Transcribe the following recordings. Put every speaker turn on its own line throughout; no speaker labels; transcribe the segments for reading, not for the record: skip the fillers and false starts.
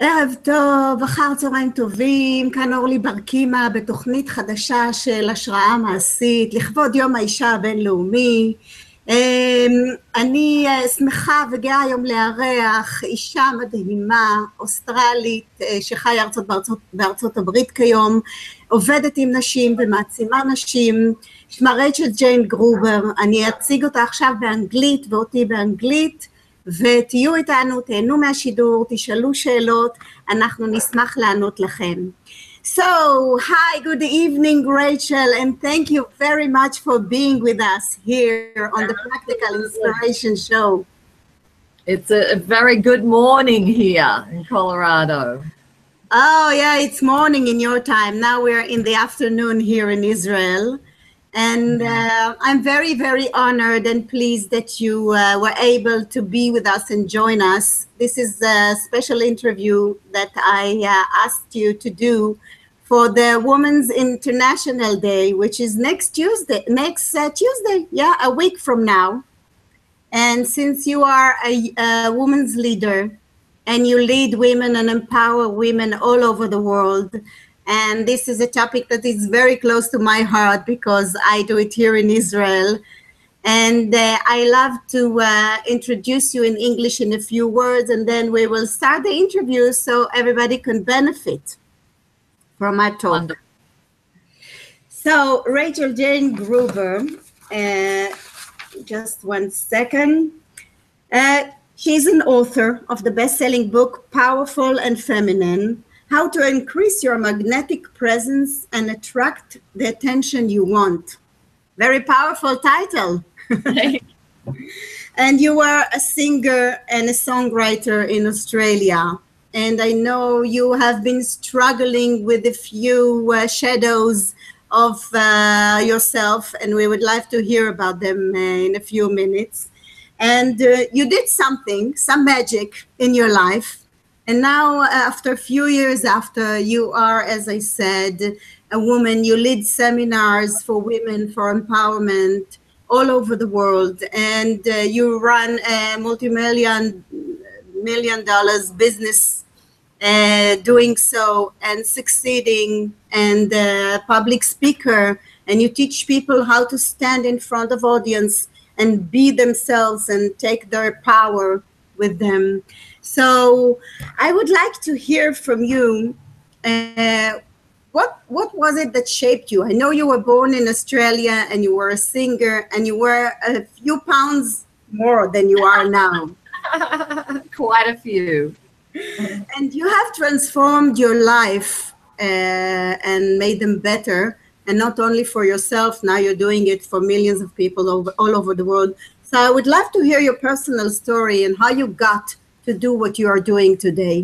ערב טוב, אחר צהריים טובים, כאן אורלי ברקימה בתוכנית חדשה של השראה מעשית לכבוד יום האישה הבינלאומי. אני שמחה וגאה היום לארח אישה מדהימה, אוסטרלית, שחיה בארצות הברית כיום, עובדת עם נשים ומעצימה נשים, שמה רייצ'ל ג'יין גרובר. אני אציג אותה עכשיו באנגלית ואותי באנגלית, ותהיו איתנו, תהנו מהשידור, תשאלו שאלות, אנחנו נשמח לענות לכם. So, hi, good evening, Rachael, and thank you very much for being with us here on the Practical Inspiration Show.
It's a very good morning here in Colorado.
Oh, yeah, it's morning in your time. Now we're in the afternoon here in Israel. And I'm very, very honored and pleased that you were able to be with us and join us. This is a special interview that I asked you to do for the Women's International Day, which is next Tuesday, yeah, a week from now. And since you are a women's leader and you lead women and empower women all over the world, and this is a topic that is very close to my heart because I do it here in Israel. And I love to introduce you in English in a few words, and then we will start the interview so everybody can benefit from my talk. Wonderful. So, Rachael Jayne Grouber, just one second. She's an author of the best-selling book, Powerful and Feminine, How to Increase Your Magnetic Presence and Attract the Attention You Want. Very powerful title. And you are a singer and a songwriter in Australia. And I know you have been struggling with a few shadows of yourself, and we would like to hear about them in a few minutes. And you did something, some magic in your life. And now, after a few years after, you are, as I said, a woman. You lead seminars for women for empowerment all over the world. And you run a multi-million dollars business doing so and succeeding, and public speaker. And you teach people how to stand in front of audience and be themselves and take their power with them. So I would like to hear from you, what was it that shaped you? I know you were born in Australia and you were a singer and you were a few pounds more than you are now.
Quite a few.
And you have transformed your life and made them better, and not only for yourself, now you're doing it for millions of people all over the world. So I would love to hear your personal story and how you got to do what you are doing today.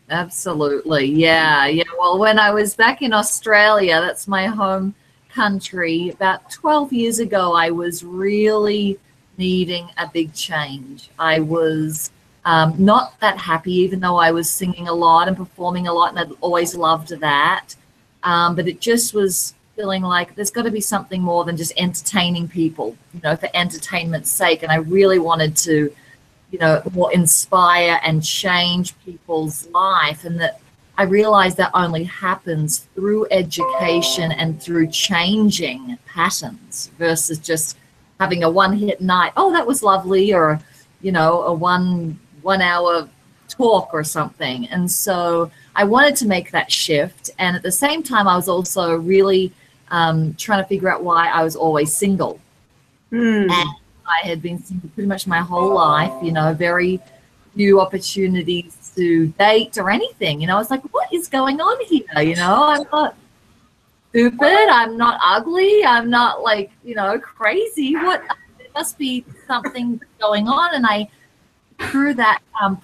Absolutely. Yeah. Well, when I was back in Australia, that's my home country, about 12 years ago, I was really needing a big change. I was not that happy, even though I was singing a lot and performing a lot, and I'd always loved that. But it just was feeling like there's got to be something more than just entertaining people, for entertainment's sake. And I really wanted to, more inspire and change people's life. And that I realized that only happens through education and through changing patterns versus just having a one-hit night. Oh, that was lovely. Or, a one hour talk or something. And so I wanted to make that shift. And at the same time, I was also really trying to figure out why I was always single. And I had been single pretty much my whole life, very few opportunities to date or anything. I was like, what is going on here? I'm not stupid. I'm not ugly. I'm not crazy. There must be something going on. And through that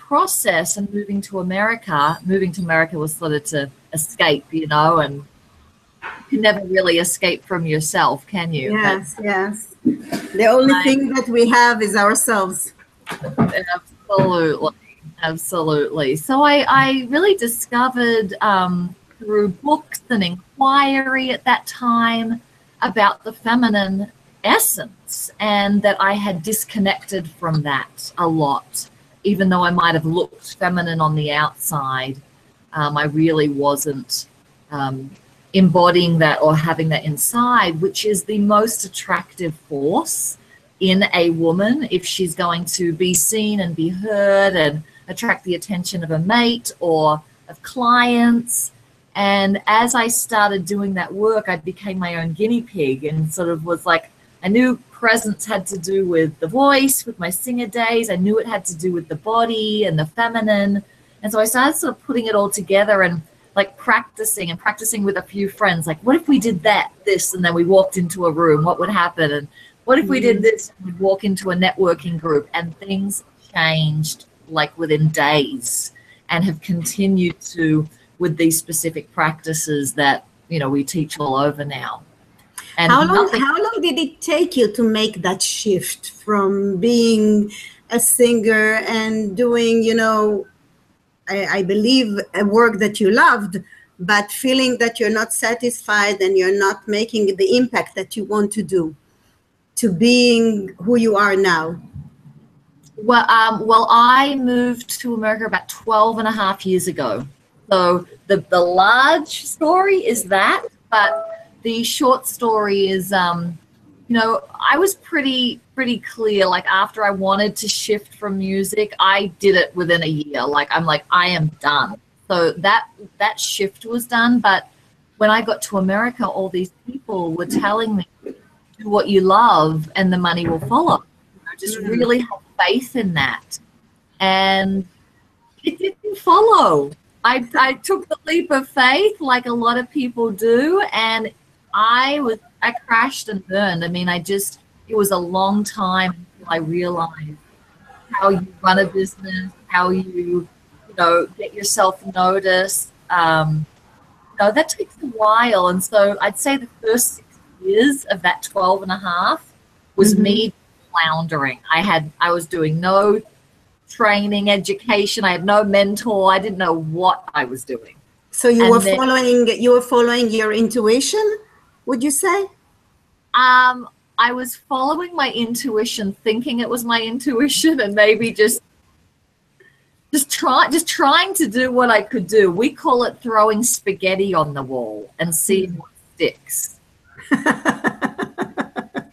process and moving to America was sort of to escape, and you can never really escape from yourself, can you?
Yes. The only thing that we have is ourselves.
Absolutely. So I really discovered through books and inquiry at that time about the feminine essence, and that I had disconnected from that a lot. even though I might have looked feminine on the outside, I really wasn't embodying that or having that inside, which is the most attractive force in a woman if she's going to be seen and be heard and attract the attention of a mate or of clients. And as I started doing that work, I became my own guinea pig and sort of was like, I knew presence had to do with the voice, with my singer days. I knew it had to do with the body and the feminine. And so I started sort of putting it all together and like practicing with a few friends. Like, what if we did this, and then we walked into a room, what would happen? And what if we did this, and we'd walk into a networking group, and things changed like within days and have continued to with these specific practices that, you know, we teach all over now. And
how long did it take you to make that shift from being a singer and doing, you know, I believe a work that you loved, but feeling that you're not satisfied and you're not making the impact that you want to do, to being who you are now?
Well, I moved to America about 12 and a half years ago. So the large story is that, but the short story is, you know, I was pretty clear. Like, after I wanted to shift from music, I did it within a year. Like, I'm like, I am done. So that shift was done. But when I got to America, all these people were telling me, do what you love and the money will follow. You know, just really have faith in that. And it didn't follow. I took the leap of faith like a lot of people do, and I crashed and burned. I mean, it was a long time until I realized how you run a business, how you know, get yourself noticed. You know, that takes a while. And so I'd say the first 6 years of that 12 and a half was me floundering. I was doing no training, education. I had no mentor. I didn't know what I was doing.
So you were following your intuition, would you say?
I was following my intuition, thinking it was my intuition, and maybe just trying to do what I could do. We call it throwing spaghetti on the wall and seeing what sticks.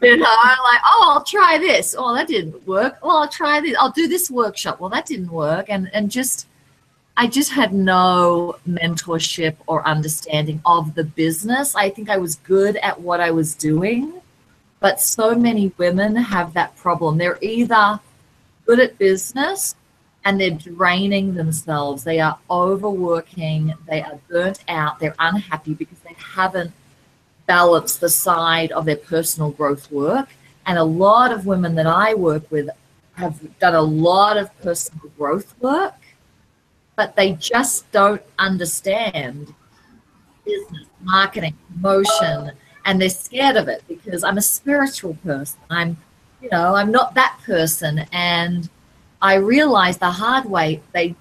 You know, I'm like, oh, I'll try this. Oh, that didn't work. Well, I'll try this. I'll do this workshop. Well, that didn't work. And I just had no mentorship or understanding of the business. I think I was good at what I was doing, but so many women have that problem. They're either good at business and they're draining themselves. They are overworking. They are burnt out. They're unhappy because they haven't balanced the side of their personal growth work. And a lot of women that I work with have done a lot of personal growth work, but they just don't understand business, marketing, promotion, and they're scared of it because I'm a spiritual person. I'm not that person. And I realized the hard way, they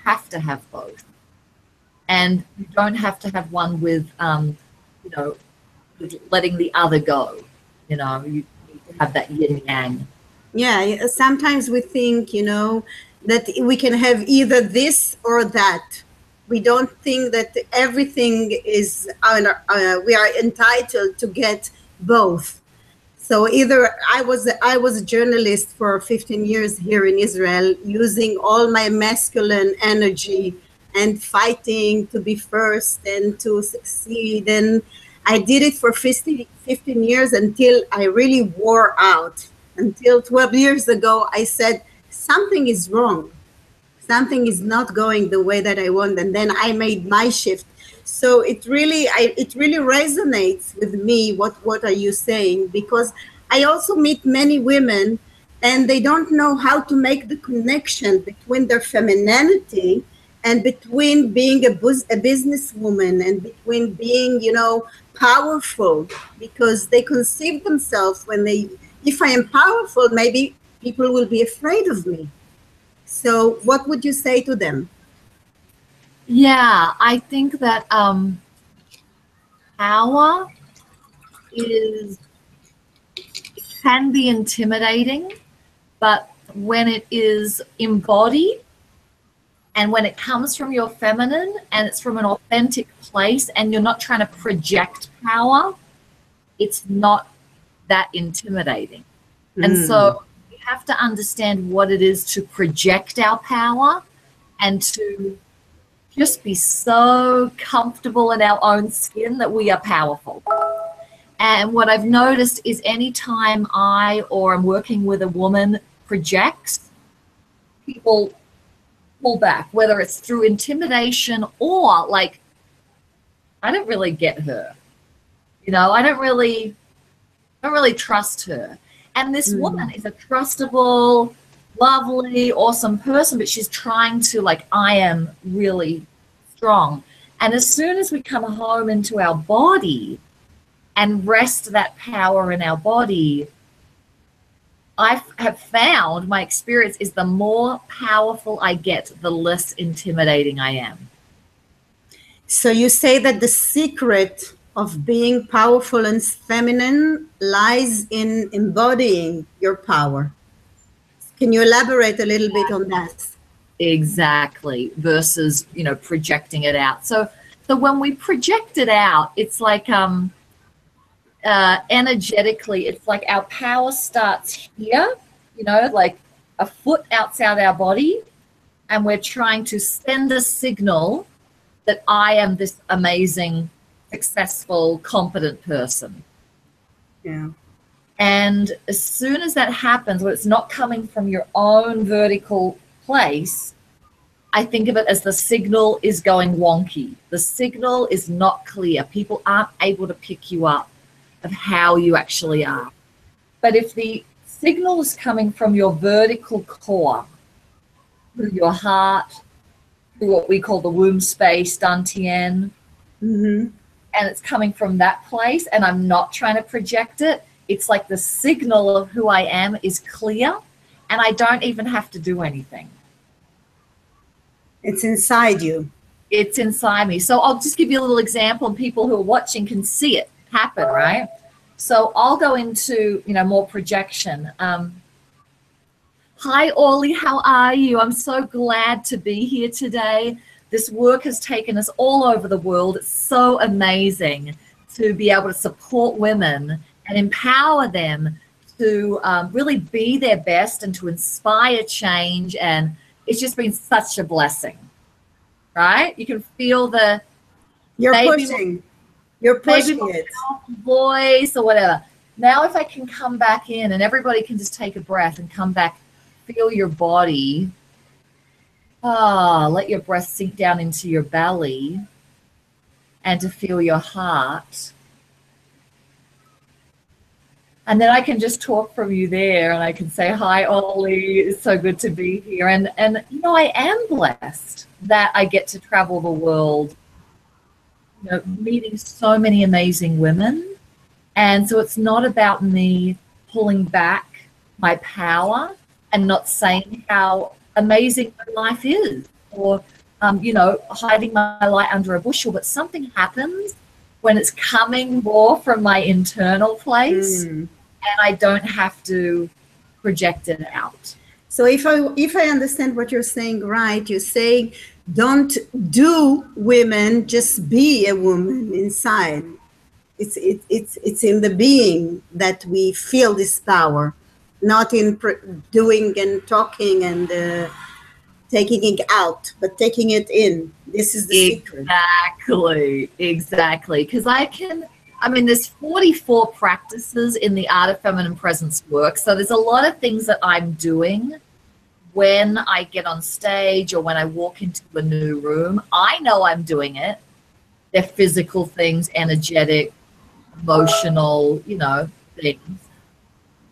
have to have both. And you don't have to have one with, letting the other go. You know, you need to have that yin yang.
Yeah, sometimes we think, you know, that we can have either this or that. We don't think that everything is, we are entitled to get both. So either I was a journalist for 15 years here in Israel, using all my masculine energy and fighting to be first and to succeed. And I did it for 15 years until I really wore out. Until 12 years ago, I said, something is wrong. Something is not going the way that I want. And then I made my shift. So it really resonates with me. What are you saying? Because I also meet many women and they don't know how to make the connection between their femininity and between being a businesswoman and between being, you know, powerful, because they conceive themselves if I am powerful, maybe people will be afraid of me. So what would you say to them?
Yeah, I think that power can be intimidating, but when it is embodied and when it comes from your feminine and it's from an authentic place and you're not trying to project power, it's not that intimidating. And so we have to understand what it is to project our power and to just be so comfortable in our own skin that we are powerful. And what I've noticed is anytime I or I'm working with a woman projects, people pull back, whether it's through intimidation or like, I don't really get her. You know, I don't really trust her. And this woman is a trustable, lovely, awesome person, but she's trying to, like, I am really strong. And as soon as we come home into our body and rest that power in our body, I have found my experience is the more powerful I get, the less intimidating I am.
So you say that the secret of being powerful and feminine lies in embodying your power. Can you elaborate a little bit on that?
Exactly, versus, you know, projecting it out. So when we project it out, it's like energetically, it's like our power starts here, you know, like a foot outside our body, and we're trying to send a signal that I am this amazing, successful, competent person.
Yeah.
And as soon as that happens, when it's not coming from your own vertical place, I think of it as the signal is going wonky. The signal is not clear. People aren't able to pick you up of how you actually are. But if the signal is coming from your vertical core, through your heart, through what we call the womb space, dantian, and it's coming from that place, and I'm not trying to project it, it's like the signal of who I am is clear, and I don't even have to do anything.
It's inside you.
It's inside me. So I'll just give you a little example, and people who are watching can see it happen, right? So I'll go into, you know, more projection. Hi, Orly, how are you? I'm so glad to be here today. This work has taken us all over the world. It's so amazing to be able to support women and empower them to really be their best and to inspire change. And it's just been such a blessing, right? You can feel the...
You're pushing it.
Voice or whatever. Now if I can come back in, and everybody can just take a breath and come back, feel your body. Let your breath sink down into your belly and to feel your heart. And then I can just talk from you there, and I can say, hi, Ollie, it's so good to be here. And you know, I am blessed that I get to travel the world, you know, meeting so many amazing women. And so it's not about me pulling back my power and not saying how amazing my life is, or, you know, hiding my light under a bushel. But something happens when it's coming more from my internal place, and I don't have to project it out.
So if I understand what you're saying right, you're saying don't do women, just be a woman inside. It's in the being that we feel this power, not in doing and talking and taking it out, but taking it in. This is the secret.
Exactly. Because there's 44 practices in the Art of Feminine Presence work. So there's a lot of things that I'm doing when I get on stage or when I walk into a new room. I know I'm doing it. They're physical things, energetic, emotional, you know, things.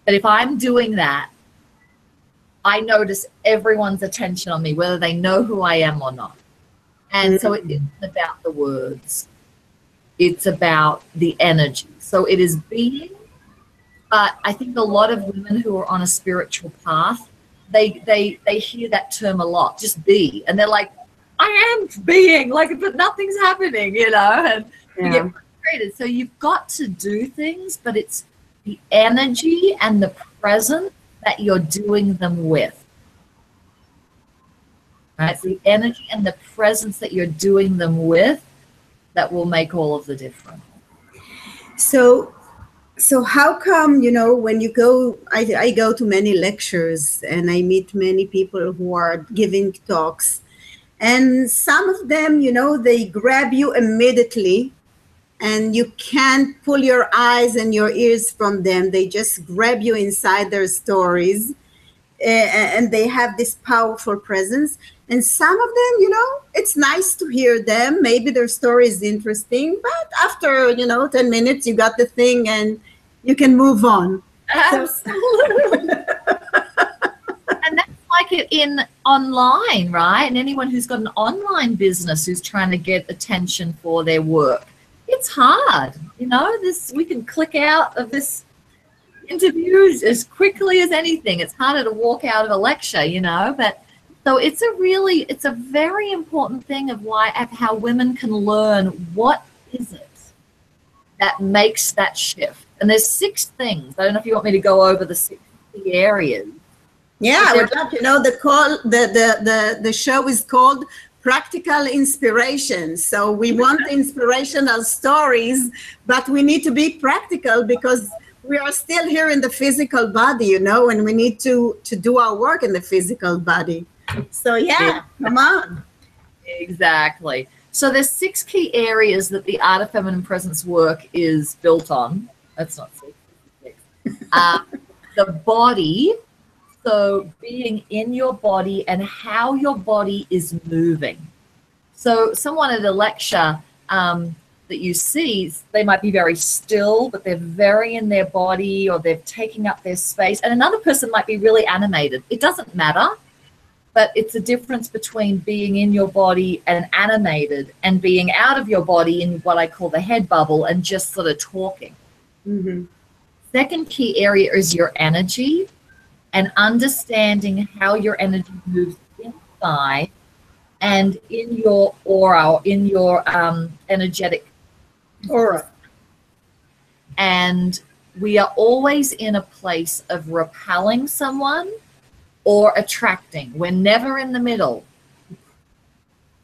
But if I'm doing that, I notice everyone's attention on me, whether they know who I am or not. And so it isn't about the words. It's about the energy. So it is being, but I think a lot of women who are on a spiritual path, they hear that term a lot, just be. And they're like, I am being, like, but nothing's happening, you know, and you get frustrated. So you've got to do things, but it's the energy and the presence that you're doing them with. Right? It's the energy and the presence that you're doing them with that will make all of the difference.
So how come, when you go, I go to many lectures and I meet many people who are giving talks, and some of them, they grab you immediately and you can't pull your eyes and your ears from them. They just grab you inside their stories, and they have this powerful presence. And some of them, it's nice to hear them. Maybe their story is interesting, but after, 10 minutes, you got the thing and you can move on.
Absolutely. And that's like it in online, right? And anyone who's got an online business who's trying to get attention for their work, it's hard. We can click out of this interviews as quickly as anything. It's harder to walk out of a lecture, but so it's a very important thing of how women can learn what is it that makes that shift. And there's 6 things. I don't know if you want me to go over the 6 key areas.
Yeah, I would love to know. The show is called Practical Inspiration. So we want inspirational stories, but we need to be practical because we are still here in the physical body, and we need to do our work in the physical body. So yeah, come on.
Exactly. So there's 6 key areas that the Art of Feminine Presence work is built on. That's not 6. The body, so being in your body and how your body is moving. So someone at a lecture that you see, they might be very still, but they're very in their body, or they're taking up their space. And another person might be really animated. It doesn't matter. But it's a difference between being in your body and animated and being out of your body in what I call the head bubble and just sort of talking.
Mm-hmm.
Second key area is your energy and understanding how your energy moves inside and in your aura, or in your energetic
aura.
And we are always in a place of repelling someone or attracting. We're never in the middle.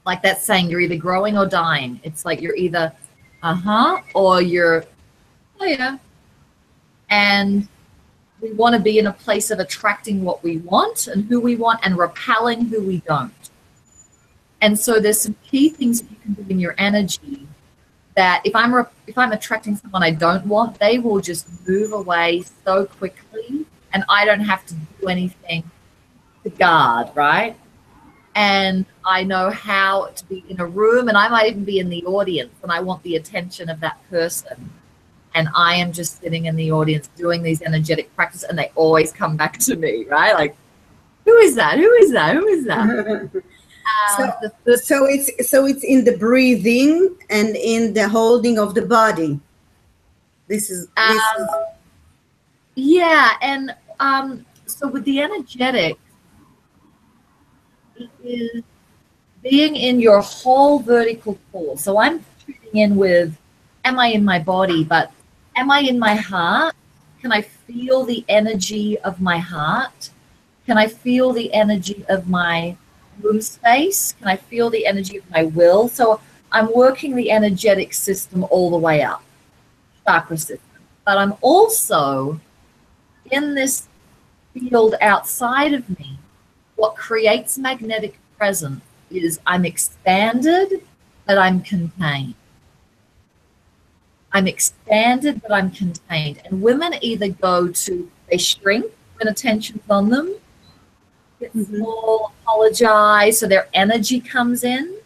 Like that saying, you're either growing or dying. It's like you're either or you're oh yeah. And we want to be in a place of attracting what we want and who we want and repelling who we don't. And so there's some key things that you can do in your energy that if I'm attracting someone I don't want, they will just move away so quickly and I don't have to do anything to guard, right? And I know how to be in a room, and I might even be in the audience, and I want the attention of that person. And I am just sitting in the audience doing these energetic practices, and they always come back to me, right? Like, who is that? Who is that? Who is that?
So it's in the breathing and in the holding of the body. This is
yeah, and so with the energetic, it is being in your whole vertical core. So I'm tuning in with, am I in my body, but am I in my heart? Can I feel the energy of my heart? Can I feel the energy of my room space? Can I feel the energy of my will? So I'm working the energetic system all the way up, chakra system. But I'm also in this field outside of me. What creates magnetic presence is I'm expanded, but I'm contained. I'm expanded, but I'm contained. And women either they shrink when attention's on them, get small, apologize, so their energy comes in,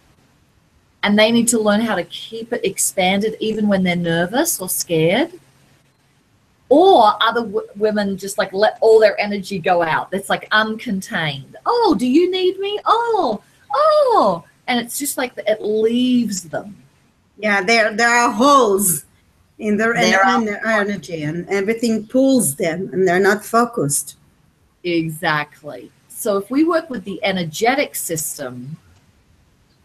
and they need to learn how to keep it expanded even when they're nervous or scared. Or other women just like let all their energy go out. It's like uncontained. Oh, do you need me? Oh. And it's just like it leaves them.
Yeah, there are holes in their energy, and everything pulls them, and they're not focused.
Exactly. So if we work with the energetic system,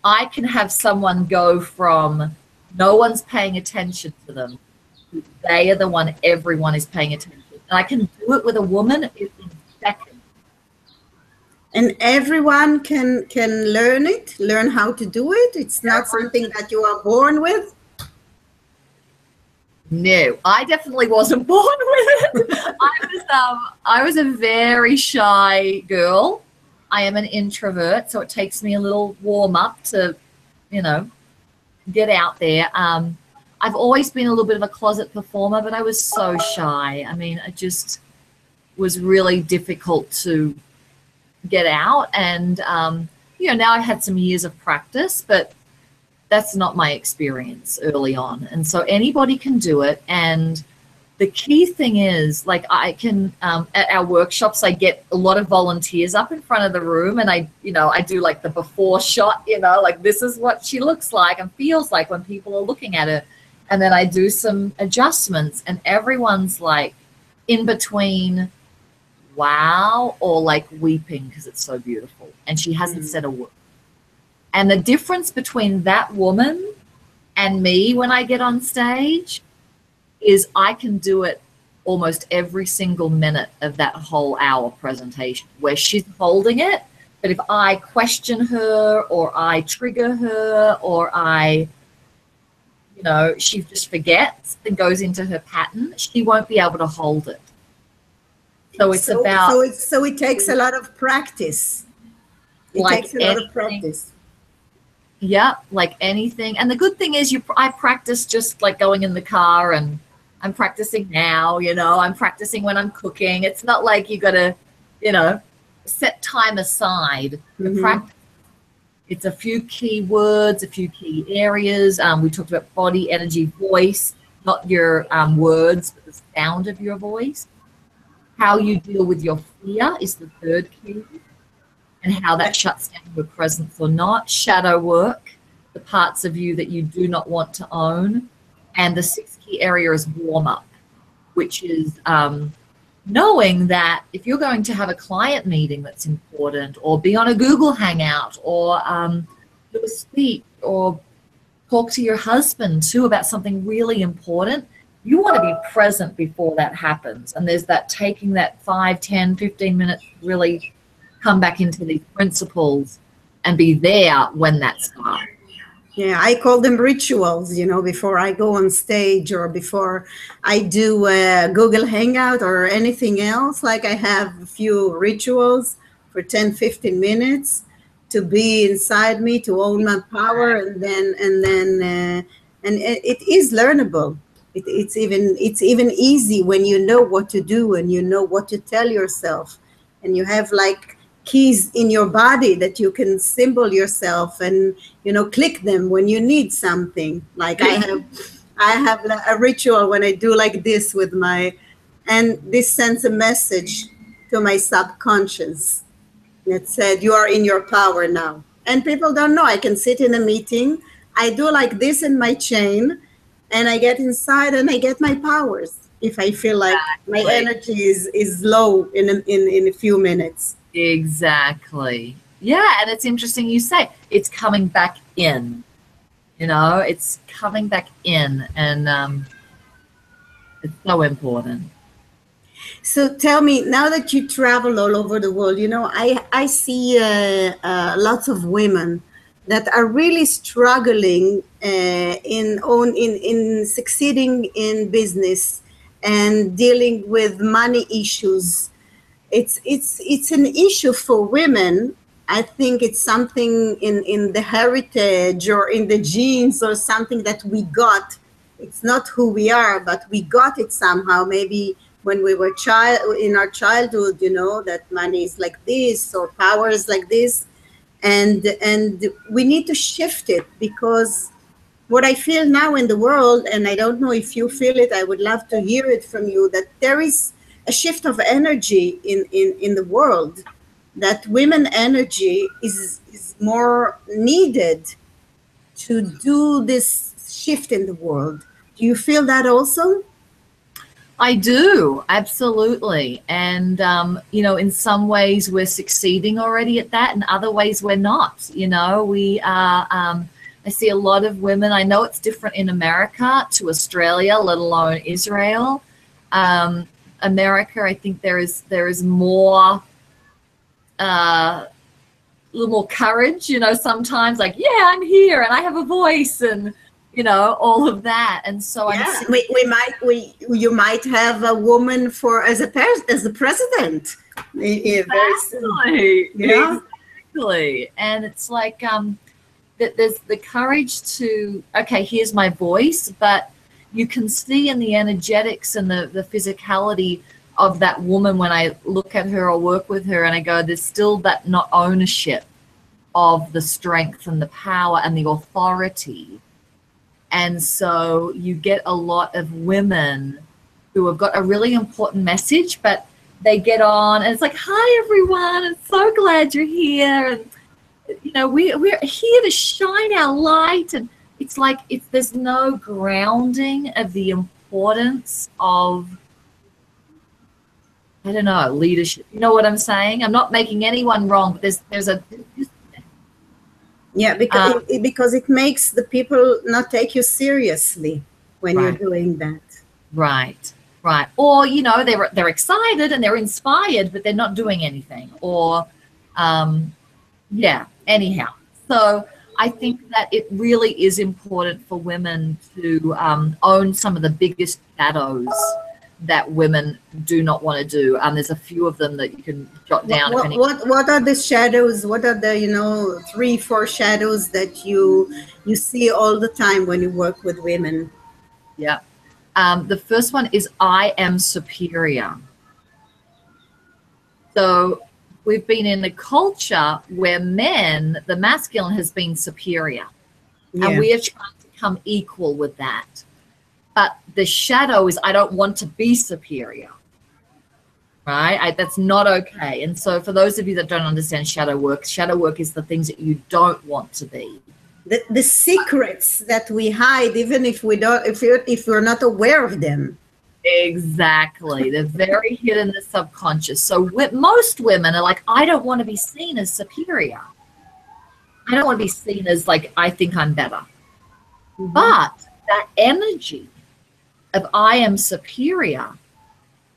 I can have someone go from no one's paying attention to them, they are the one everyone is paying attention. And I can do it with a woman in
And everyone can learn it, learn how to do it. It's not something that you are born with.
No, I definitely wasn't born with it. I was a very shy girl. I am an introvert, so it takes me a little warm up to, you know, get out there. I've always been a little bit of a closet performer, but I was so shy. I mean, it just was really difficult to get out. And, you know, now I've had some years of practice, but that's not my experience early on. And so anybody can do it. And the key thing is, like, I can, at our workshops, I get a lot of volunteers up in front of the room, and I do like the before shot, you know, like this is what she looks like and feels like when people are looking at her. And then I do some adjustments, and everyone's like in between wow or like weeping because it's so beautiful. And she hasn't said a word. And the difference between that woman and me when I get on stage is I can do it almost every single minute of that whole hour presentation where she's holding it. But if I question her or I trigger her or you know, she just forgets and goes into her pattern, she won't be able to hold it. So it's
so it takes a lot of practice. It takes a lot of practice.
Yeah, like anything. And the good thing is I practice just like going in the car, and I'm practicing now, you know, I'm practicing when I'm cooking. It's not like you got to, you know, set time aside to practice. It's a few key words, a few key areas. We talked about body, energy, voice, not your words, but the sound of your voice. How you deal with your fear is the third key, and how that shuts down your presence or not. Shadow work, the parts of you that you do not want to own. And the sixth key area is warm up, which is knowing that if you're going to have a client meeting that's important, or be on a Google Hangout, or do a speech, or talk to your husband too about something really important, you want to be present before that happens. And there's that taking that 5, 10, 15 minutes to really come back into these principles and be there when that starts.
Yeah, I call them rituals, you know, before I go on stage or before I do a Google Hangout or anything else. Like, I have a few rituals for 10, 15 minutes to be inside me, to own my power, and it is learnable. It's even easy when you know what to do and you know what to tell yourself, and you have like keys in your body that you can symbol yourself and, you know, click them when you need something. Like I have a ritual when I do like this with and this sends a message to my subconscious that said, you are in your power now. And people don't know. I can sit in a meeting, I do like this in my chain, and I get inside and I get my powers if I feel like my energy is low in a few minutes.
Exactly. Yeah, and it's interesting you say it's coming back in. You know, it's coming back in, and it's so important.
So tell me, now that you travel all over the world, you know, I see lots of women that are really struggling in succeeding in business and dealing with money issues. It's an issue for women. I think it's something in the heritage or in the genes or something that we got. It's not who we are, but we got it somehow. Maybe when we were in our childhood, you know, that money is like this or power is like this. And we need to shift it, because what I feel now in the world, and I don't know if you feel it, I would love to hear it from you, that there is a shift of energy in the world, that women energy is more needed to do this shift in the world. Do you feel that also?
I do, absolutely. And, you know, in some ways we're succeeding already at that, and other ways we're not. You know, we are, I see a lot of women, I know it's different in America to Australia, let alone Israel. America, I think there is more little more courage, you know, sometimes like, yeah, I'm here and I have a voice and, you know, all of that. And so
yeah, you might have a woman as the president.
Exactly.
Yeah.
Exactly. And it's like that there's the courage to, okay, here's my voice, but you can see in the energetics and the physicality of that woman when I look at her or work with her, and I go, there's still that not ownership of the strength and the power and the authority. And so you get a lot of women who have got a really important message, but they get on and it's like, hi everyone, I'm so glad you're here, and you know, we're here to shine our light. And it's like there's no grounding of the importance of, I don't know, leadership. You know what I'm saying? I'm not making anyone wrong, but there's a
yeah, because it makes the people not take you seriously when you're doing that.
Right. Or, you know, they're excited and they're inspired, but they're not doing anything. Or, yeah, anyhow. So I think that it really is important for women to own some of the biggest shadows that women do not want to do. There's a few of them that you can jot down.
What are the shadows? What are the, you know, 3-4 shadows that you see all the time when you work with women?
Yeah. The first one is I am superior. So we've been in a culture where men, the masculine has been superior. Yeah. And we are trying to become equal with that. But the shadow is I don't want to be superior. Right? That's not okay. And so for those of you that don't understand shadow work is the things that you don't want to be.
The secrets that we hide, even if we're not aware of them.
Exactly. They're very hidden in the subconscious. So most women are like, I don't want to be seen as superior. I don't want to be seen as like, I think I'm better. Mm-hmm. But that energy of I am superior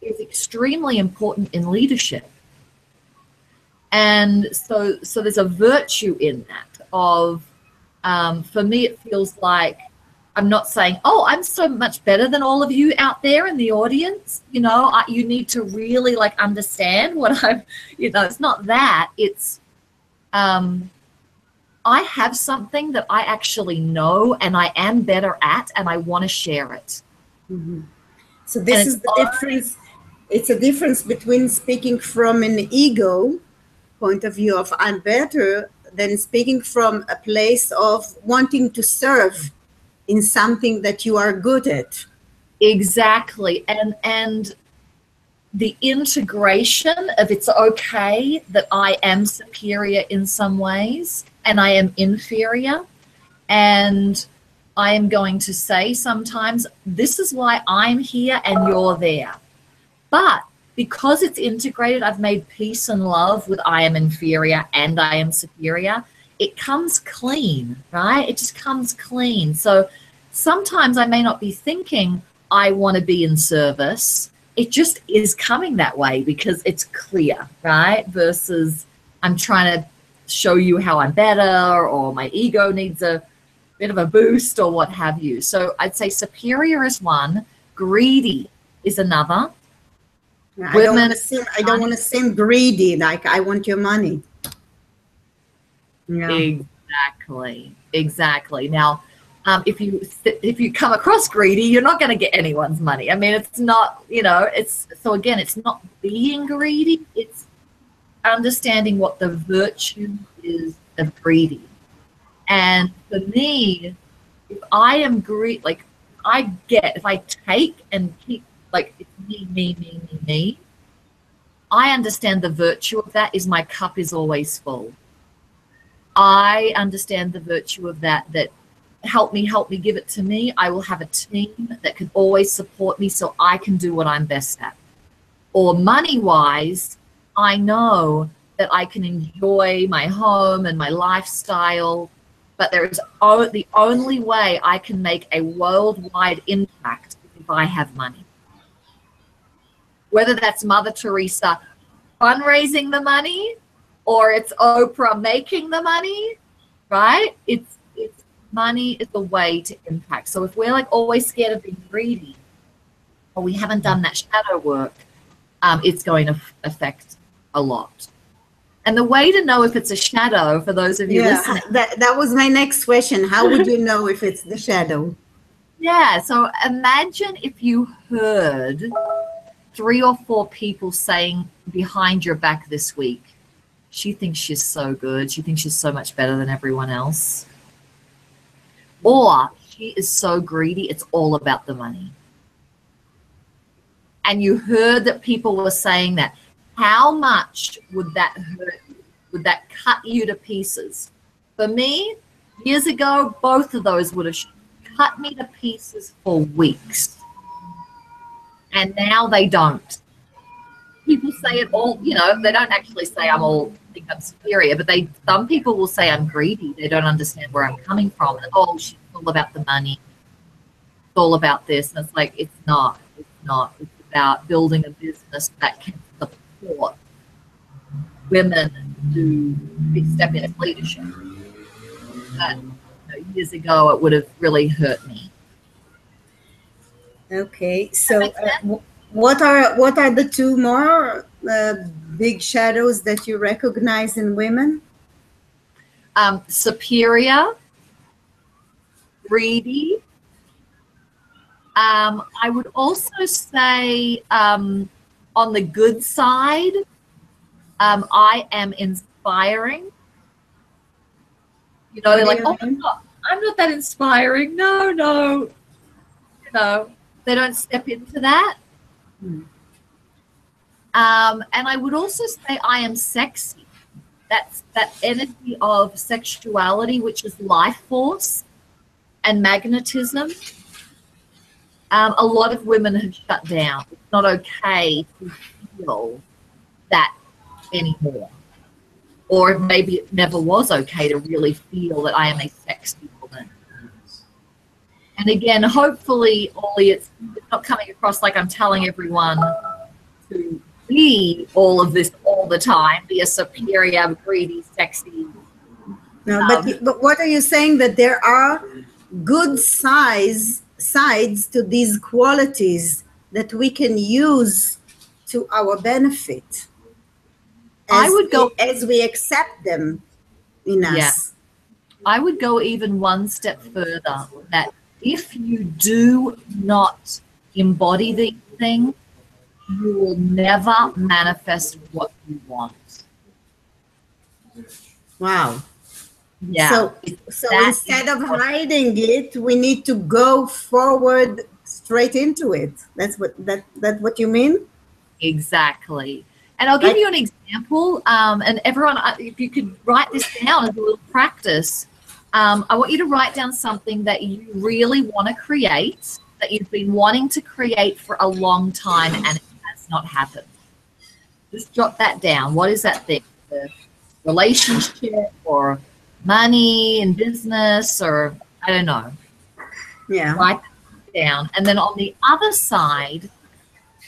is extremely important in leadership. And so there's a virtue in that of, for me, it feels like I'm not saying, oh, I'm so much better than all of you out there in the audience. You know, you need to really like understand what I'm, you know, it's not that. It's, I have something that I actually know and I am better at, and I want to share it.
Mm-hmm. So this is the difference. It's a difference between speaking from an ego point of view of I'm better than speaking from a place of wanting to serve in something that you are good at.
Exactly. And the integration of it's okay that I am superior in some ways and I am inferior, and I am going to say sometimes, this is why I'm here and you're there. But because it's integrated, I've made peace and love with I am inferior and I am superior. It comes clean, right? It just comes clean. So sometimes I may not be thinking I want to be in service. It just is coming that way because it's clear, right? Versus I'm trying to show you how I'm better, or my ego needs a bit of a boost or what have you. So I'd say superior is one, greedy is another.
I don't want to seem greedy, like I want your money.
Yeah. Exactly. Now, if you come across greedy, you're not going to get anyone's money. I mean, it's not, you know, it's not being greedy. It's understanding what the virtue is of greedy. And for me, if I am greedy, like if I take and keep, like it's me, I understand the virtue of that is my cup is always full. I understand the virtue of that help me, give it to me. I will have a team that can always support me so I can do what I'm best at. Or money-wise, I know that I can enjoy my home and my lifestyle, but there is the only way I can make a worldwide impact if I have money. Whether that's Mother Teresa fundraising the money or it's Oprah making the money, right? It's money is the way to impact. So if we're like always scared of being greedy, or we haven't done that shadow work, it's going to affect a lot. And the way to know if it's a shadow, for those of you listening,
that was my next question. How would you know if it's the shadow?
Yeah, so imagine if you heard 3 or 4 people saying behind your back this week, she thinks she's so good, she thinks she's so much better than everyone else. Or she is so greedy, it's all about the money. And you heard that people were saying that. How much would that hurt you? Would that cut you to pieces? For me, years ago, both of those would have cut me to pieces for weeks. And now they don't. People say it all, you know, they don't actually say think I'm superior, but some people will say I'm greedy. They don't understand where I'm coming from. And, oh, she's all about the money. It's all about this. And it's like, it's not. It's about building a business that can support women to step into leadership. But years ago, it would have really hurt me.
Okay, so what are the 2 more big shadows that you recognize in women?
Superior, greedy. I would also say on the good side, I am inspiring. You know, they're like, oh, I'm not that inspiring. No. You know, they don't step into that. And I would also say I am sexy. That's that energy of sexuality, which is life force and magnetism. A lot of women have shut down. It's not okay to feel that anymore. Or maybe it never was okay to really feel that I am a sexy woman. And again, hopefully, Ollie, it's not coming across like I'm telling everyone to be all of this all the time, be a superior, greedy, sexy.
No, but what are you saying? That there are good sides to these qualities that we can use to our benefit. As we accept them in us.
Yeah. I would go even one step further, that if you do not embody these things, you will never manifest what you want.
Wow.
Yeah.
So instead of hiding it, we need to go forward straight into it. That's what you mean?
Exactly. And I'll give you an example. And everyone, if you could write this down as a little practice, I want you to write down something that you really want to create, that you've been wanting to create for a long time and it has not happened. Just jot that down. What is that thing? The relationship or money in business, or I don't know.
Yeah.
Write that down. And then on the other side,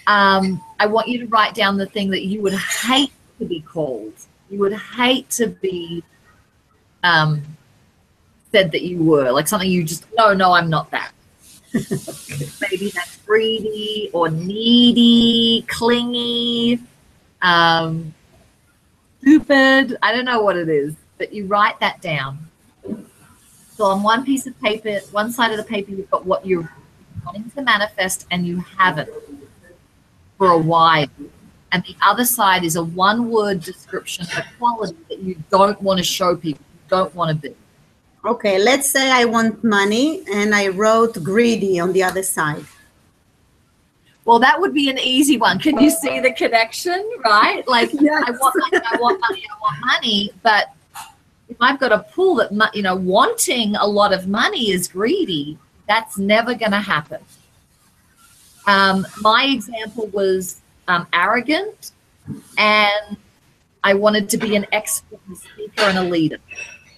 I want you to write down the thing that you would hate to be called. You would hate to be said that you were, like something you just, no, I'm not that. Maybe that's greedy or needy, clingy, stupid. I don't know what it is, but you write that down. So on one piece of paper, one side of the paper, you've got what you're wanting to manifest and you haven't for a while. And the other side is a one-word description of a quality that you don't want to show people, you don't want to be.
Okay, let's say I want money and I wrote greedy on the other side.
Well, that would be an easy one. Can you see the connection, right? Like, yes. I want money, but if I've got a pool that, wanting a lot of money is greedy, that's never going to happen. My example was arrogant, and I wanted to be an expert speaker and a leader.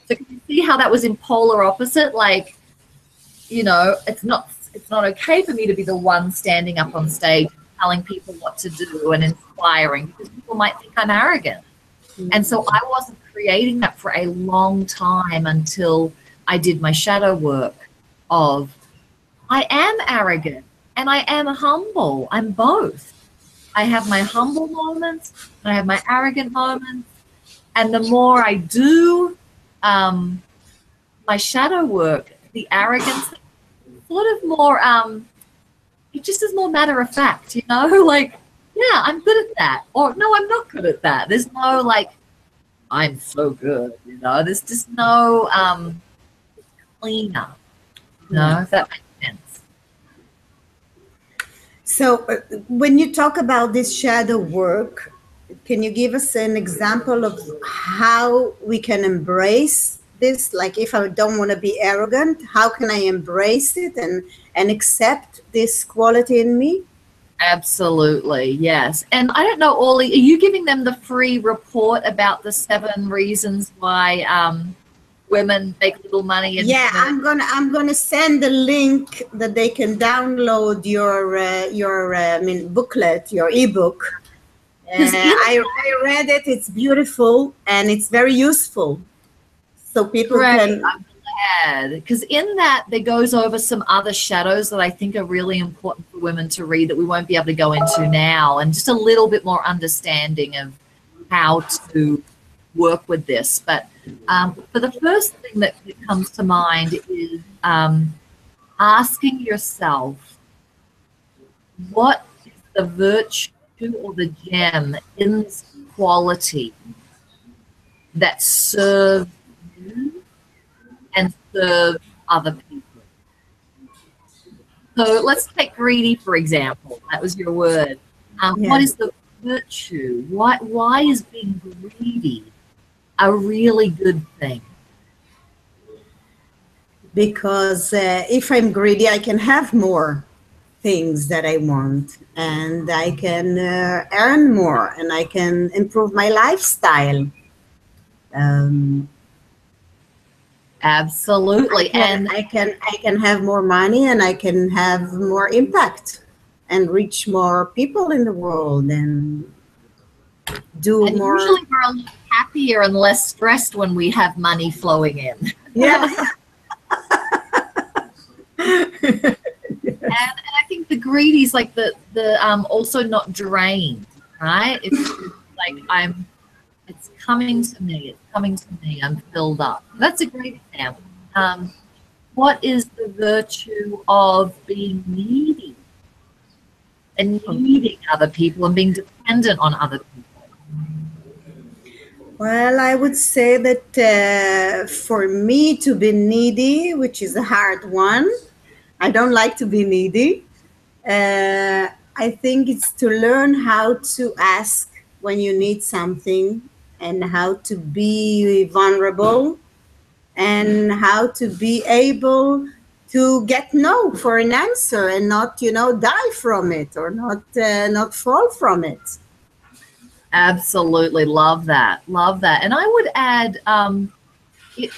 So can you see how that was in polar opposite? Like, it's not okay for me to be the one standing up on stage telling people what to do and inspiring, because people might think I'm arrogant. And so I wasn't creating that for a long time until I did my shadow work of, I am arrogant and I am humble. I'm both. I have my humble moments and I have my arrogant moments. And the more I do my shadow work, the arrogance, sort of more, it just is more matter of fact, you know, like, yeah, I'm good at that. Or no, I'm not good at that. There's no like, I'm so good, you know, there's just no cleaner, you know, if that makes sense.
So when you talk about this shadow work, can you give us an example of how we can embrace this? Like if I don't want to be arrogant, how can I embrace it and accept this quality in me?
Absolutely, yes. And I don't know, Orly, are you giving them the free report about the 7 reasons why women make little money? And
yeah, I'm gonna send the link that they can download your booklet, your ebook. I read it. It's beautiful and it's very useful. So people can.
I'm glad, because in that there goes over some other shadows that I think are really important for women to read that we won't be able to go into now, and just a little bit more understanding of how to work with this. But for the first thing that comes to mind is asking yourself, what is the virtue or the gem in this quality that serves you and serve other people? So let's take greedy, for example. That was your word. What is the virtue? Why is being greedy a really good thing?
Because if I'm greedy, I can have more things that I want, and I can earn more, and I can improve my lifestyle.
Absolutely.
I can have more money, and I can have more impact and reach more people in the world and do more.
Usually we're a little happier and less stressed when we have money flowing in.
Yeah.
And I think the greedy is like the also not drained, right? It's like it's coming to me, I'm filled up. That's a great example. What is the virtue of being needy and needing other people and being dependent on other people?
Well, I would say that for me to be needy, which is a hard one, I don't like to be needy. I think it's to learn how to ask when you need something, and how to be vulnerable, and how to be able to get no for an answer and not, die from it, or not fall from it.
Absolutely. Love that. And I would add, it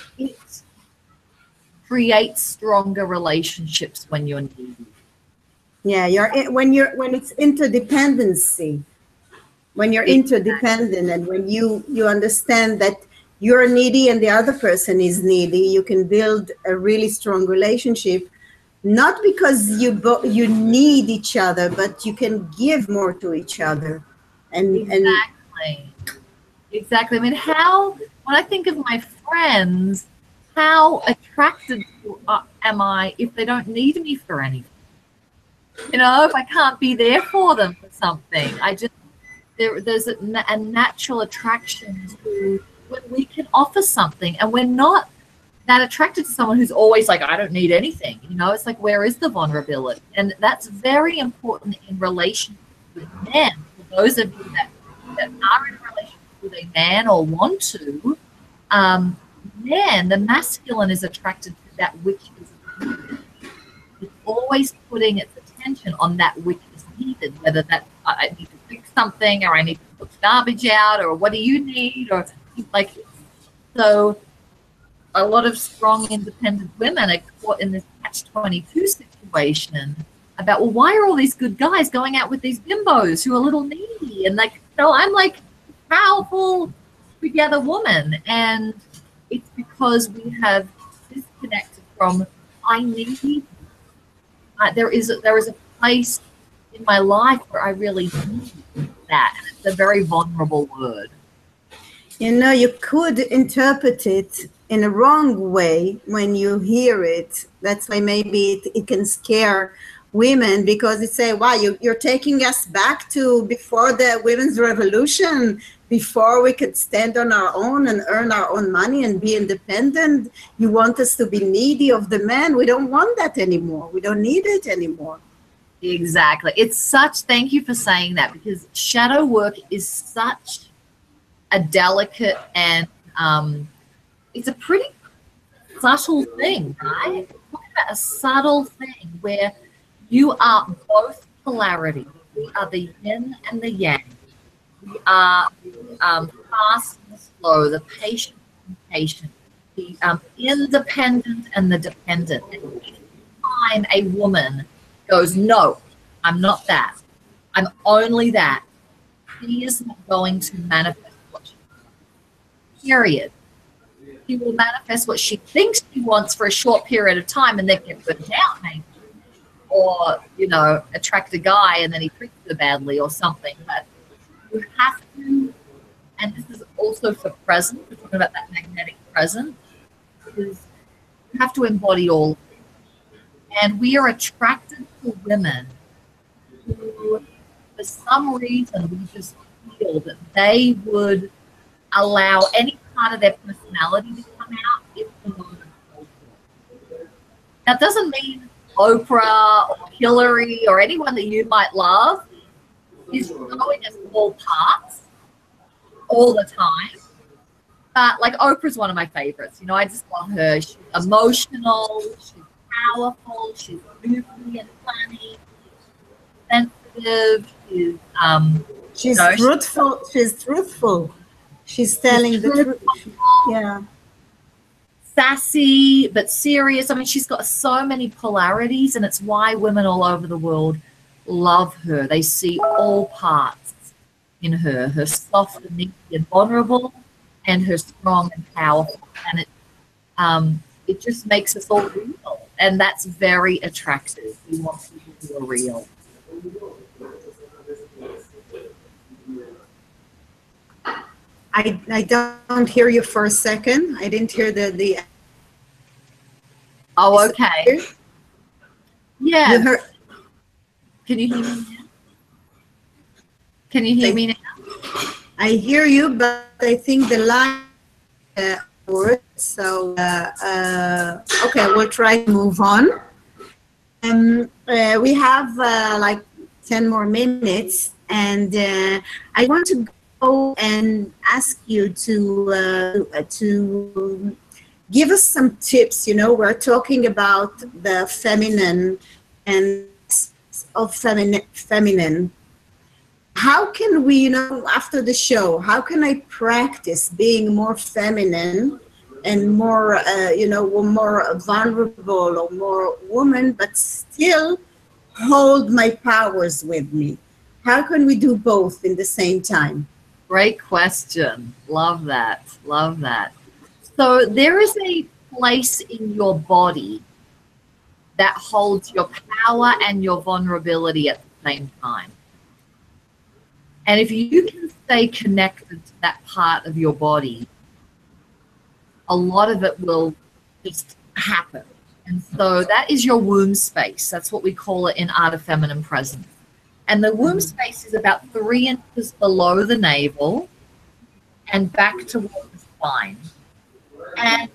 creates stronger relationships when you're needy.
Yeah, when it's interdependency, when you're interdependent, and when you understand that you're needy and the other person is needy, you can build a really strong relationship, not because you need each other, but you can give more to each other.
Exactly. I mean, when I think of my friends, how attracted am I if they don't need me for anything? If I can't be there for them for something, there's a natural attraction to when we can offer something, and we're not that attracted to someone who's always like, I don't need anything. It's like, where is the vulnerability? And that's very important in relationships with men. For those of you that are in a relationship with a man or want to, men, the masculine is attracted to that which is needed. It's always putting its attention on that which is needed, whether that's I need to fix something, or I need to put garbage out, or what do you need, or like. So a lot of strong independent women are caught in this catch-22 situation about, well, why are all these good guys going out with these bimbos who are a little needy? And I'm like powerful, together woman. And it's because we have disconnected from, I need, there is a place in my life where I really need that. And it's a very vulnerable word.
You know, you could interpret it in a wrong way when you hear it. That's why maybe it can scare women, because it say, wow, you're taking us back to before the women's revolution, before we could stand on our own and earn our own money and be independent. You want us to be needy of the man. We don't want that anymore. We don't need it anymore.
Exactly. It's such, thank you for saying that, because shadow work is such a delicate and it's a pretty subtle thing, right? We're talking about a subtle thing where you are both polarity. We are the yin and the yang. We are the fast and the slow, the patient and patient, the independent and the dependent. And each time a woman goes, no, I'm not that, I'm only that, she is not going to manifest what she wants. Period. She will manifest what she thinks she wants for a short period of time and then get burnt out, maybe. Or, you know, attract a guy and then he treats her badly or something. But you have to, and this is also for present, we're talking about that magnetic present, is you have to embody all of it. And we are attracted to women who, for some reason, we just feel that they would allow any part of their personality to come out if the moment calls for it. That doesn't mean Oprah or Hillary or anyone that you might love is showing us all parts all the time. But like Oprah's one of my favorites. You know, I just love her. She's emotional, she's powerful, she's goofy and funny, sensitive,
she's truthful. She's truthful. She's telling the truth. Yeah.
Sassy but serious. I mean, she's got so many polarities, and it's why women all over the world love her. They see all parts in her, her soft and needy and vulnerable, and her strong and powerful. And it just makes us all real, and that's very attractive. We want people who are real.
I don't hear you for a second. I didn't hear the
Oh, okay. Yeah.
You heard,
can you hear me now? Can you hear me now?
I hear you, but I think the line works. So, okay, we'll try to move on. We have like 10 more minutes, and I want to go and ask you to give us some tips. You know, we're talking about the feminine and of feminine. How can we, you know, after the show, how can I practice being more feminine and more, you know, more vulnerable or more woman, but still hold my powers with me? How can we do both in the same time?
Great question. Love that. Love that. So there is a place in your body that holds your power and your vulnerability at the same time. And if you can stay connected to that part of your body, a lot of it will just happen. And so that is your womb space. That's what we call it in Art of Feminine Presence. And the womb space is about 3 inches below the navel and back towards the spine. And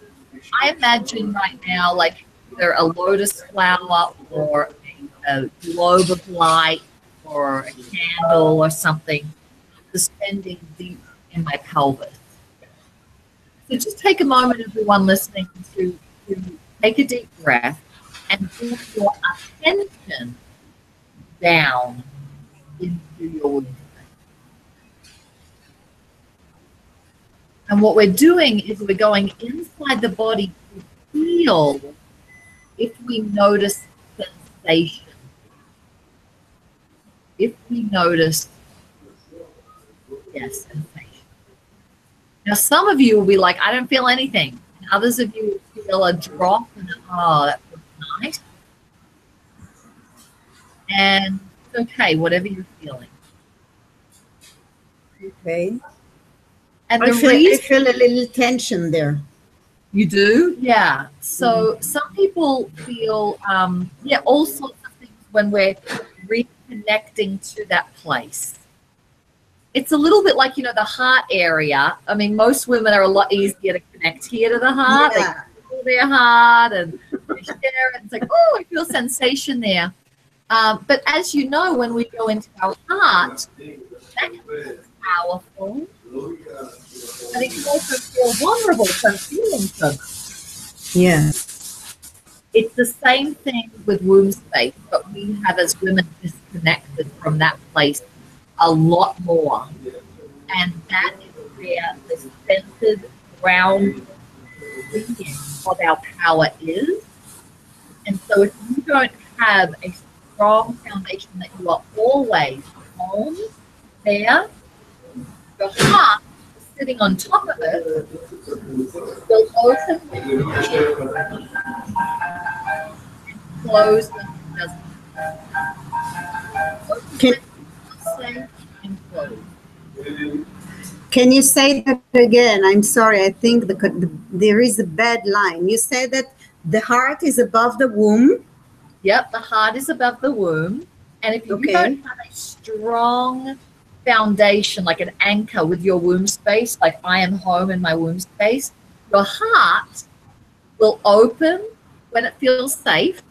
I imagine right now, like either a lotus flower or a globe of light or a candle or something suspending deep in my pelvis. So just take a moment, everyone listening, to take a deep breath and bring your attention down into your womb. And what we're doing is we're going inside the body to feel if we notice sensation. If we notice, yes, sensation. Now, some of you will be like, I don't feel anything. And others of you will feel a drop and, oh, that feels nice. And it's okay, whatever you're feeling.
Okay.
And
I feel a little tension there.
You do? Yeah. So some people feel, all sorts of things when we're reconnecting to that place. It's a little bit like, the heart area. I mean, most women are a lot easier to connect here to the heart.
Yeah.
They feel their heart and they share it. It's like, oh, I feel sensation there. But as you know, when we go into our heart, that can be powerful. And it can also feel vulnerable from feeling so much.
Yeah.
It's the same thing with womb space, but we have as women disconnected from that place a lot more. And that is where the centered ground being of our power is. And so if you don't have a strong foundation that you are always home there, your heart is sitting on top of it, will open and close when it doesn't.
Can you say that again? I'm sorry, I think there is a bad line. You said that the heart is above the womb.
Yep, the heart is above the womb. And if you don't have a strong foundation, like an anchor with your womb space, like I am home in my womb space, your heart will open when it feels safe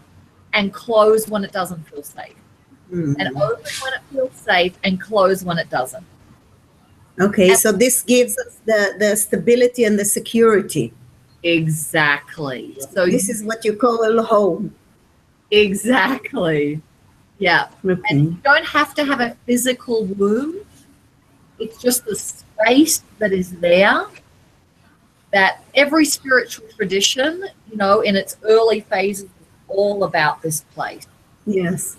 and close when it doesn't feel safe. And open when it feels safe and close when it doesn't.
Okay, so this gives us the stability and the security.
Exactly. So
this is what you call a home.
Exactly. Yeah.
Okay.
And you don't have to have a physical womb. It's just the space that is there, that every spiritual tradition, in its early phases, is all about this place.
Yes.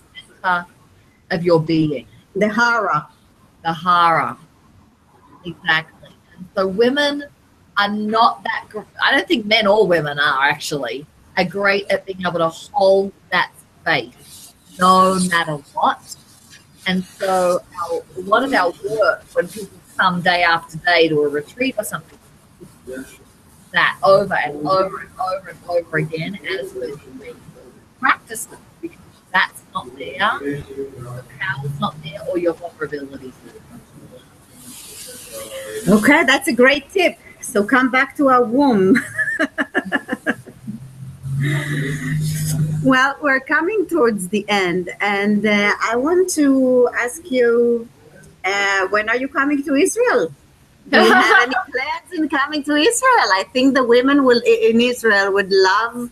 Of your being.
The hara.
The hara. Exactly. And so women are not that, I don't think men or women are great at being able to hold that space no matter what. And so a lot of our work, when people come day after day to a retreat or something, that over and over and over and over again as we practice it, because that's not there, the power's not there, or your vulnerability.
Okay, that's a great tip. So come back to our womb. Well, we're coming towards the end, and I want to ask you, when are you coming to Israel? Do you have any plans in coming to Israel? I think the women in Israel would love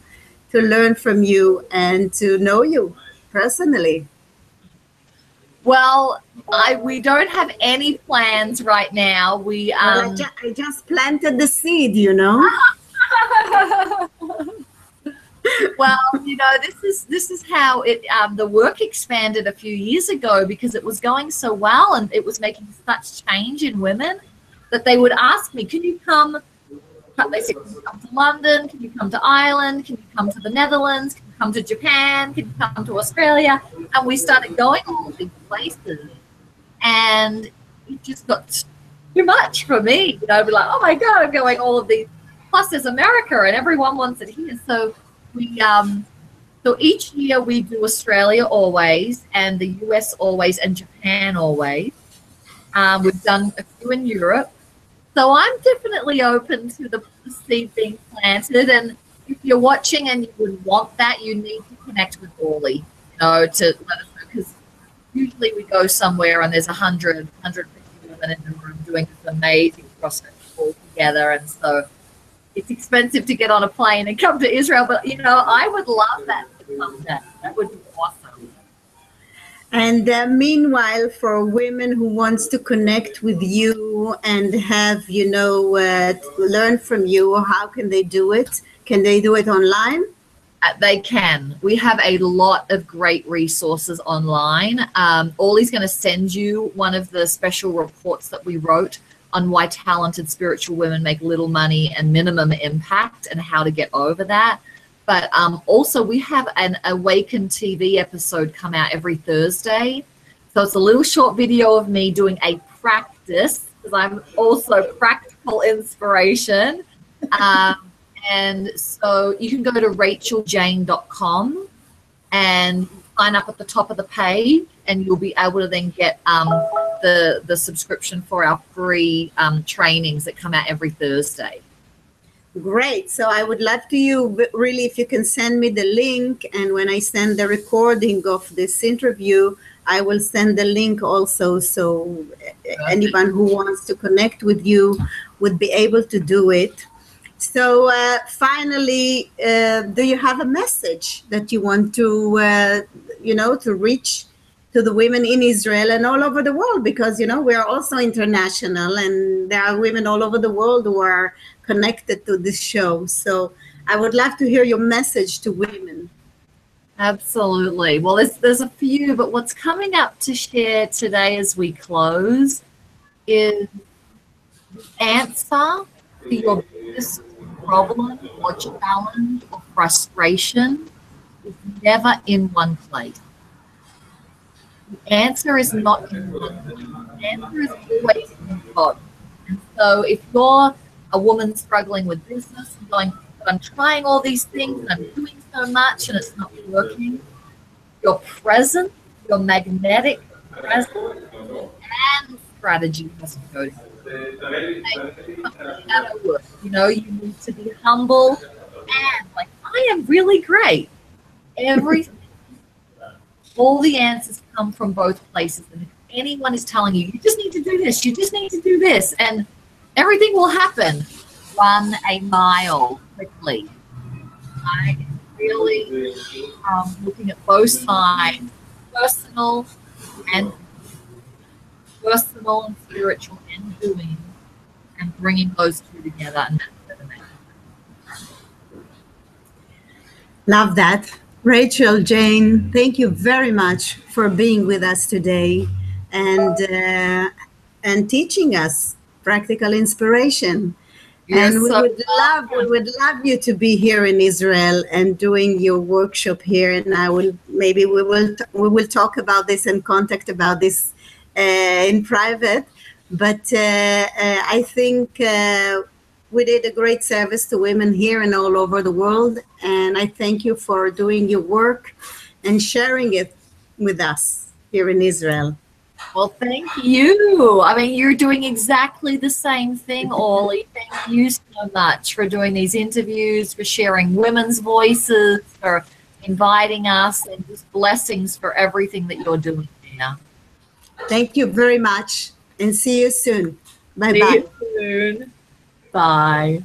to learn from you and to know you personally.
Well, we don't have any plans right now.
I just planted the seed,
Well, this is how it the work expanded a few years ago, because it was going so well and it was making such change in women that they would ask me, can you come? They said, can you come to London? Can you come to Ireland? Can you come to the Netherlands? Can you come to Japan? Can you come to Australia? And we started going all these places, and it just got too much for me. Be like, oh my God, I'm going all of these. Plus, there's America, and everyone wants it here. So so each year we do Australia always, and the US always, and Japan always. We've done a few in Europe. So I'm definitely open to the seed being planted. And if you're watching and you would want that, you need to connect with Orly, to let us know, because usually we go somewhere and there's 100, 150 women in the room doing this amazing process all together. And so it's expensive to get on a plane and come to Israel. But, I would love that to come there. That would be awesome.
And meanwhile, for women who wants to connect with you and have, learn from you, how can they do it? Can they do it online?
They can. We have a lot of great resources online. Orly's going to send you one of the special reports that we wrote on why talented spiritual women make little money and minimum impact and how to get over that. But also we have an Awaken TV episode come out every Thursday. So it's a little short video of me doing a practice, because I'm also practical inspiration. And so you can go to rachaeljayne.com and sign up at the top of the page, and you'll be able to then get the subscription for our free trainings that come out every Thursday.
Great. So I would love to you, really, if you can send me the link, and when I send the recording of this interview, I will send the link also, so anyone who wants to connect with you would be able to do it. So finally, do you have a message that you want to, to reach to the women in Israel and all over the world? Because, we are also international, and there are women all over the world who are connected to this show. So I would love to hear your message to women.
Absolutely. Well, there's a few, but what's coming up to share today as we close is the answer to your biggest problem or challenge or frustration is never in one place. The answer is not in one place. The answer is always in God. And so if you're a woman struggling with business and going, I'm trying all these things and I'm doing so much and it's not working, your presence, your magnetic presence and strategy has to go together. You need to be humble and like, I am really great. All the answers come from both places. And if anyone is telling you, you just need to do this, you just need to do this, and everything will happen, run a mile quickly. I'm really looking at both sides, personal and spiritual and doing, and bringing those two together. And that's amazing.
Love that. Rachael, Jayne, thank you very much for being with us today and teaching us practical inspiration. And we would love you to be here in Israel and doing your workshop here. And we will talk about this and contact about this in private. But I think we did a great service to women here and all over the world. And I thank you for doing your work and sharing it with us here in Israel.
Well, thank you. I mean, you're doing exactly the same thing, Orly. Thank you so much for doing these interviews, for sharing women's voices, for inviting us, and just blessings for everything that you're doing here.
Thank you very much, and see you soon. Bye-bye.
See you soon. Bye.